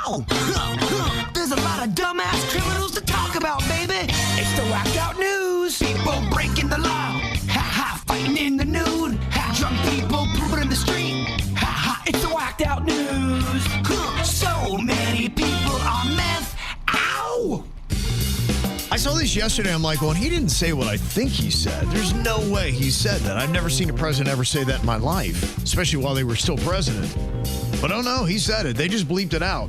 Ow! There's a lot of dumbass criminals to talk about, baby. It's the whacked out news. People breaking the law. Ha ha, fighting in the nude. Ha, drunk people pooping in the street. Ha ha, it's the whacked out news. So many people on meth. Ow! I saw this yesterday. I'm like, well, he didn't say what I think he said. There's no way he said that. I've never seen a president ever say that in my life, especially while they were still president. But oh no, he said it. They just bleeped it out.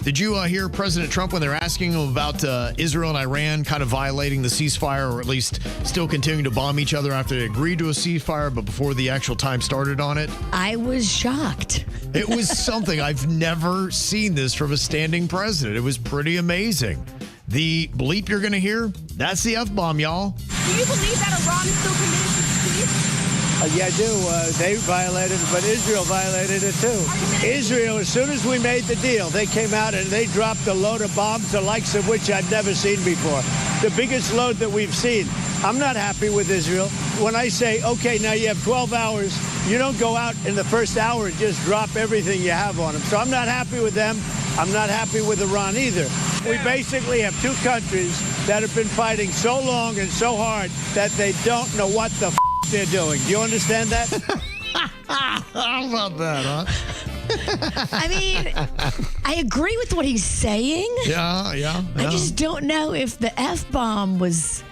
Did you hear President Trump when they're asking him about Israel and Iran kind of violating the ceasefire, or at least still continuing to bomb each other after they agreed to a ceasefire, but before the actual time started on it? I was shocked. It was something. I've never seen this from a standing president. It was pretty amazing. The bleep you're going to hear, that's the F-bomb, y'all. Do you believe that Iran is still committed to peace? Yeah, I do. They violated it, but Israel violated it too. Israel, as soon as we made the deal, they came out and they dropped a load of bombs, the likes of which I've never seen before. The biggest load that we've seen. I'm not happy with Israel. When I say, okay, now you have 12 hours, you don't go out in the first hour and just drop everything you have on them. So I'm not happy with them. I'm not happy with Iran either. We basically have two countries that have been fighting so long and so hard that they don't know what the they're doing. Do you understand that? How about that, huh? I mean, I agree with what he's saying. Yeah. I just don't know if the F-bomb was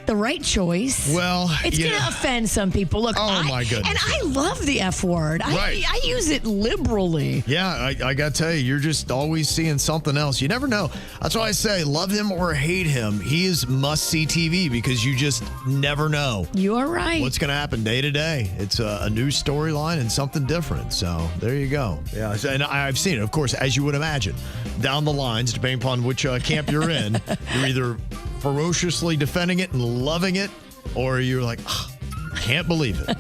the right choice. Well, it's going to offend some people. Look, my goodness. And I love the F word. Right. I use it liberally. Yeah, I got to tell you, you're just always seeing something else. You never know. That's why I say, love him or hate him, he is must-see TV because you just never know. You are right. What's going to happen day to day. It's a new storyline and something different. So there you go. Yeah, and I've seen it, of course, as you would imagine. Down the lines, depending upon which camp you're in, you're either ferociously defending it and loving it, or you're like, oh, can't believe it.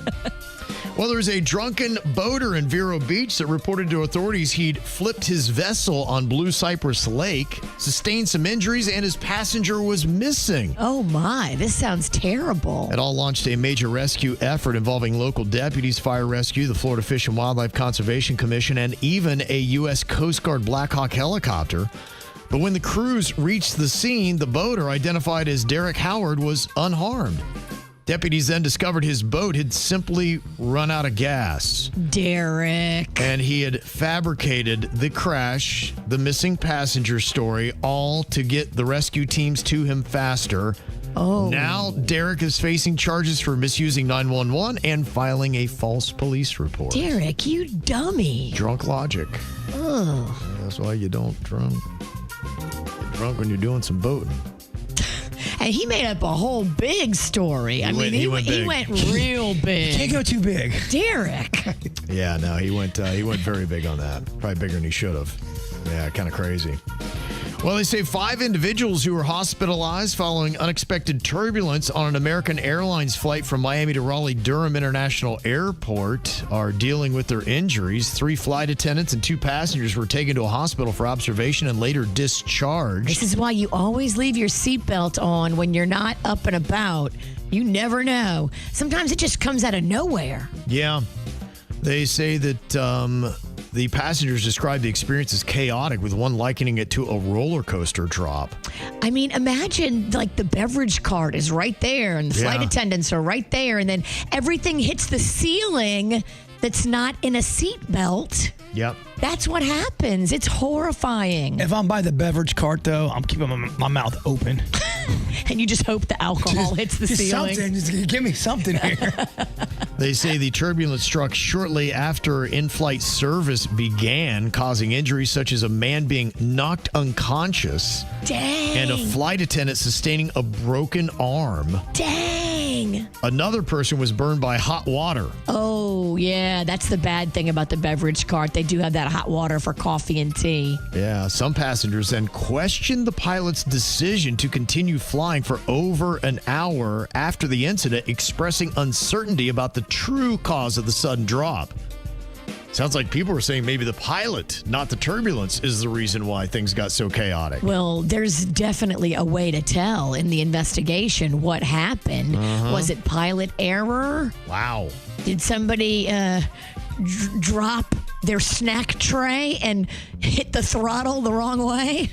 Well, there's a drunken boater in Vero Beach that reported to authorities he'd flipped his vessel on Blue Cypress Lake, sustained some injuries, and his passenger was missing. Oh my, this sounds terrible. It all launched a major rescue effort involving local deputies, fire rescue, the Florida Fish and Wildlife Conservation Commission, and even a U.S. Coast Guard Black Hawk helicopter. But when the crews reached the scene, the boater, identified as Derek Howard, was unharmed. Deputies then discovered his boat had simply run out of gas. Derek. And he had fabricated the crash, the missing passenger story, all to get the rescue teams to him faster. Oh. Now, Derek is facing charges for misusing 911 and filing a false police report. Derek, you dummy. Drunk logic. Ugh. That's why you don't drunk when you're doing some boating. And he made up a whole big story. He went real big. Can't go too big. Derek. Yeah, no, he went very big on that. Probably bigger than he should have. Yeah, kind of crazy. Well, they say 5 individuals who were hospitalized following unexpected turbulence on an American Airlines flight from Miami to Raleigh-Durham International Airport are dealing with their injuries. 3 flight attendants and 2 passengers were taken to a hospital for observation and later discharged. This is why you always leave your seatbelt on when you're not up and about. You never know. Sometimes it just comes out of nowhere. Yeah. They say that the passengers described the experience as chaotic, with one likening it to a roller coaster drop. I mean, imagine like the beverage cart is right there and the flight attendants are right there, and then everything hits the ceiling that's not in a seatbelt. Yep. That's what happens. It's horrifying. If I'm by the beverage cart, though, I'm keeping my mouth open. And you just hope the alcohol hits the ceiling. Something. Just give me something here. They say the turbulence struck shortly after in-flight service began, causing injuries such as a man being knocked unconscious. Dang. And a flight attendant sustaining a broken arm. Dang. Another person was burned by hot water. Oh, yeah. That's the bad thing about the beverage cart. They do have that hot water for coffee and tea. Yeah, some passengers then questioned the pilot's decision to continue flying for over an hour after the incident, expressing uncertainty about the true cause of the sudden drop. Sounds like people were saying maybe the pilot, not the turbulence, is the reason why things got so chaotic. Well, there's definitely a way to tell in the investigation what happened. Was it pilot error? Wow. Did somebody drop their snack tray and hit the throttle the wrong way?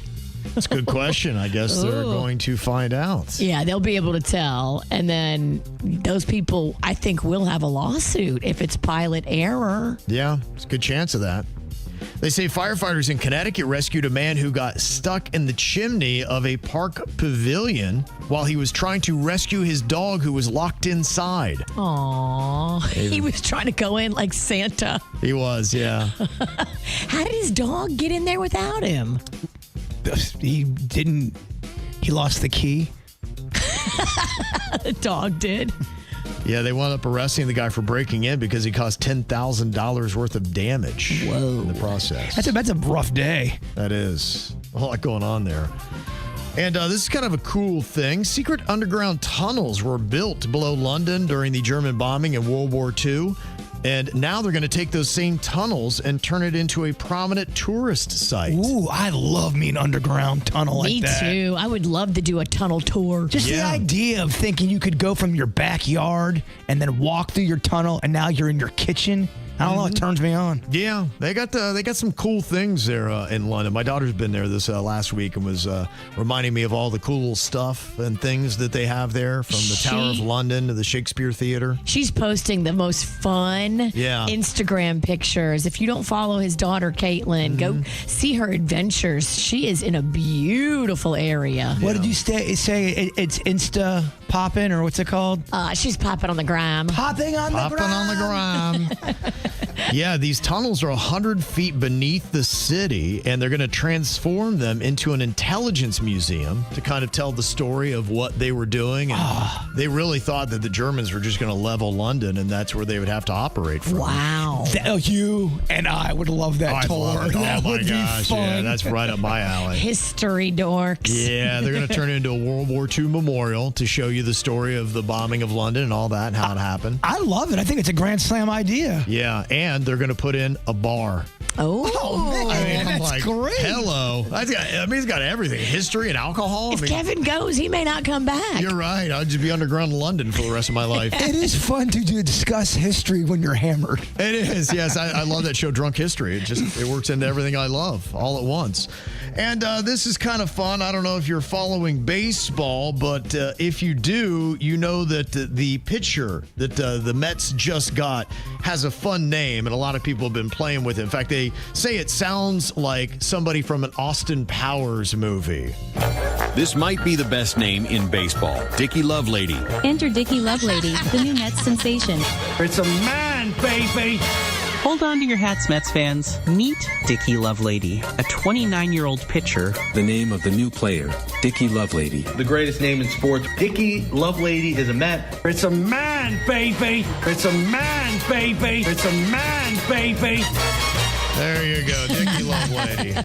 That's a good question. I guess they're going to find out. Yeah, they'll be able to tell. And then those people, I think, will have a lawsuit if it's pilot error. Yeah, it's a good chance of that. They say firefighters in Connecticut rescued a man who got stuck in the chimney of a park pavilion while he was trying to rescue his dog who was locked inside. Aww. He was trying to go in like Santa. He was, yeah. How did his dog get in there without him? He lost the key. The dog did. Yeah, they wound up arresting the guy for breaking in because he caused $10,000 worth of damage in the process. That's a rough day. That is. A lot going on there. And this is kind of a cool thing. Secret underground tunnels were built below London during the German bombing in World War II. And now they're going to take those same tunnels and turn it into a prominent tourist site. Ooh, I love me an underground tunnel like that. Me too. I would love to do a tunnel tour. Just the idea of thinking you could go from your backyard and then walk through your tunnel and now you're in your kitchen. I don't know. It turns me on. Yeah, they got some cool things there in London. My daughter's been there this last week and was reminding me of all the cool stuff and things that they have there, from the Tower of London to the Shakespeare Theater. She's posting the most fun Instagram pictures. If you don't follow his daughter, Caitlin, go see her adventures. She is in a beautiful area. What did you say? It's Insta popping, or what's it called? She's popping on the gram. Popping on the gram. Yeah, these tunnels are 100 feet beneath the city, and they're going to transform them into an intelligence museum to kind of tell the story of what they were doing. And they really thought that the Germans were just going to level London, and that's where they would have to operate from. Wow. You and I would love that tour. Love it. That Oh, my would gosh. be fun. Yeah, that's right up my alley. History dorks. Yeah, they're going to turn it into a World War II memorial to show you the story of the bombing of London and all that and how it happened. I love it. I think it's a grand slam idea. Yeah, and they're going to put in a bar. Oh, man, I'm that's like, great. Hello. He's got everything. History and alcohol. if Kevin goes, he may not come back. You're right. I'll just be underground in London for the rest of my life. It is fun to discuss history when you're hammered. It is, yes. I love that show, Drunk History. It works into everything I love all at once. And this is kind of fun. I don't know if you're following baseball, but if you do, you know that the pitcher that the Mets just got has a fun name, and a lot of people have been playing with it. In fact, they say it sounds like somebody from an Austin Powers movie. This might be the best name in baseball. Dickie Lovelady. Enter Dickie Lovelady, the new Mets sensation. It's a man, baby. Hold on to your hats, Mets fans. Meet Dickie Lovelady, a 29-year-old pitcher. The name of the new player, Dickie Lovelady. The greatest name in sports. Dickie Lovelady is a Met. It's a man, baby. It's a man, baby. It's a man, baby. There you go, Dickie Lovelady.